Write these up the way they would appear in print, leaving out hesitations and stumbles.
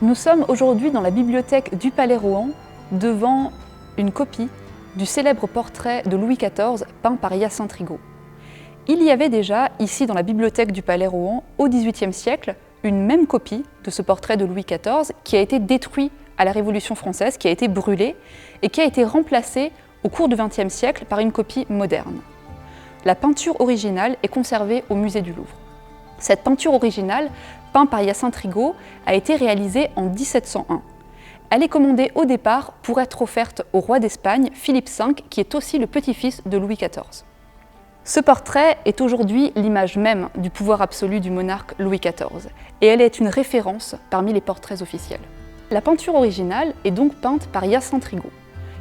Nous sommes aujourd'hui dans la bibliothèque du Palais Rohan, devant une copie du célèbre portrait de Louis XIV peint par Hyacinthe Rigaud. Il y avait déjà, ici dans la bibliothèque du Palais Rohan, au XVIIIe siècle, une même copie de ce portrait de Louis XIV qui a été détruit à la Révolution française, qui a été brûlé et qui a été remplacé au cours du XXe siècle par une copie moderne. La peinture originale est conservée au musée du Louvre. Cette peinture originale, peinte par Hyacinthe Rigaud, a été réalisée en 1701. Elle est commandée au départ pour être offerte au roi d'Espagne, Philippe V, qui est aussi le petit-fils de Louis XIV. Ce portrait est aujourd'hui l'image même du pouvoir absolu du monarque Louis XIV, et elle est une référence parmi les portraits officiels. La peinture originale est donc peinte par Hyacinthe Rigaud.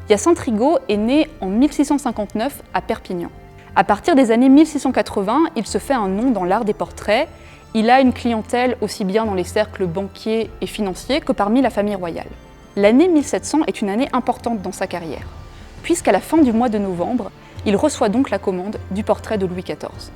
Hyacinthe Rigaud est né en 1659 à Perpignan. À partir des années 1680, il se fait un nom dans l'art des portraits. Il a une clientèle aussi bien dans les cercles banquiers et financiers que parmi la famille royale. L'année 1700 est une année importante dans sa carrière, puisqu'à la fin du mois de novembre, il reçoit donc la commande du portrait de Louis XIV.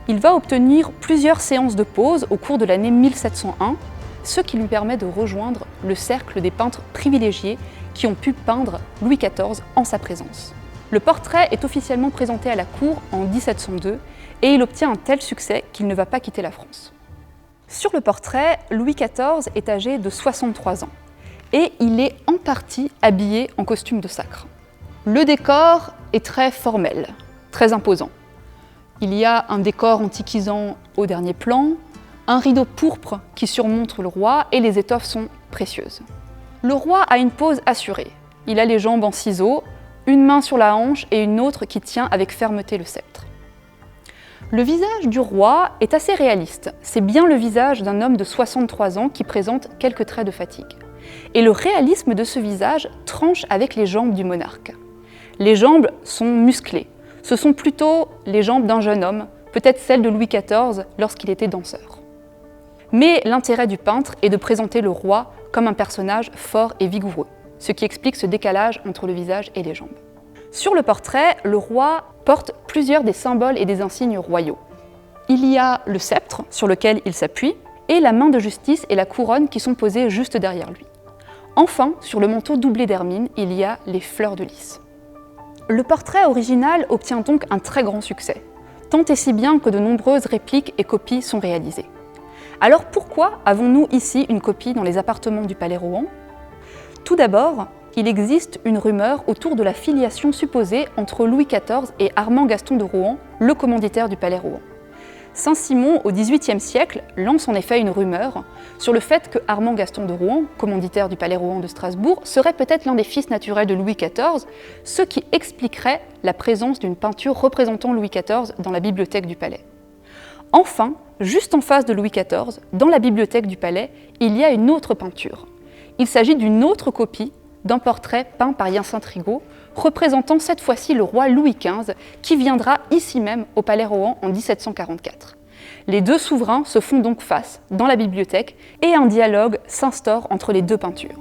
Il va obtenir plusieurs séances de pose au cours de l'année 1701, ce qui lui permet de rejoindre le cercle des peintres privilégiés qui ont pu peindre Louis XIV en sa présence. Le portrait est officiellement présenté à la cour en 1702 et il obtient un tel succès qu'il ne va pas quitter la France. Sur le portrait, Louis XIV est âgé de 63 ans et il est en partie habillé en costume de sacre. Le décor est très formel, très imposant. Il y a un décor antiquisant au dernier plan, un rideau pourpre qui surmonte le roi et les étoffes sont précieuses. Le roi a une pose assurée. Il a les jambes en ciseaux, une main sur la hanche et une autre qui tient avec fermeté le sceptre. Le visage du roi est assez réaliste. C'est bien le visage d'un homme de 63 ans qui présente quelques traits de fatigue. Et le réalisme de ce visage tranche avec les jambes du monarque. Les jambes sont musclées. Ce sont plutôt les jambes d'un jeune homme, peut-être celles de Louis XIV lorsqu'il était danseur. Mais l'intérêt du peintre est de présenter le roi comme un personnage fort et vigoureux, ce qui explique ce décalage entre le visage et les jambes. Sur le portrait, le roi porte plusieurs des symboles et des insignes royaux. Il y a le sceptre sur lequel il s'appuie et la main de justice et la couronne qui sont posées juste derrière lui. Enfin, sur le manteau doublé d'hermine, il y a les fleurs de lys. Le portrait original obtient donc un très grand succès, tant et si bien que de nombreuses répliques et copies sont réalisées. Alors pourquoi avons-nous ici une copie dans les appartements du Palais Rohan ? Tout d'abord, il existe une rumeur autour de la filiation supposée entre Louis XIV et Armand Gaston de Rohan, le commanditaire du Palais Rohan. Saint-Simon, au XVIIIe siècle, lance en effet une rumeur sur le fait que Armand Gaston de Rohan, commanditaire du Palais Rohan de Strasbourg, serait peut-être l'un des fils naturels de Louis XIV, ce qui expliquerait la présence d'une peinture représentant Louis XIV dans la bibliothèque du Palais. Enfin, juste en face de Louis XIV, dans la bibliothèque du Palais, il y a une autre peinture. Il s'agit d'une autre copie d'un portrait peint par Hyacinthe Rigaud, représentant cette fois-ci le roi Louis XV, qui viendra ici même au Palais Rohan en 1744. Les deux souverains se font donc face dans la bibliothèque et un dialogue s'instaure entre les deux peintures.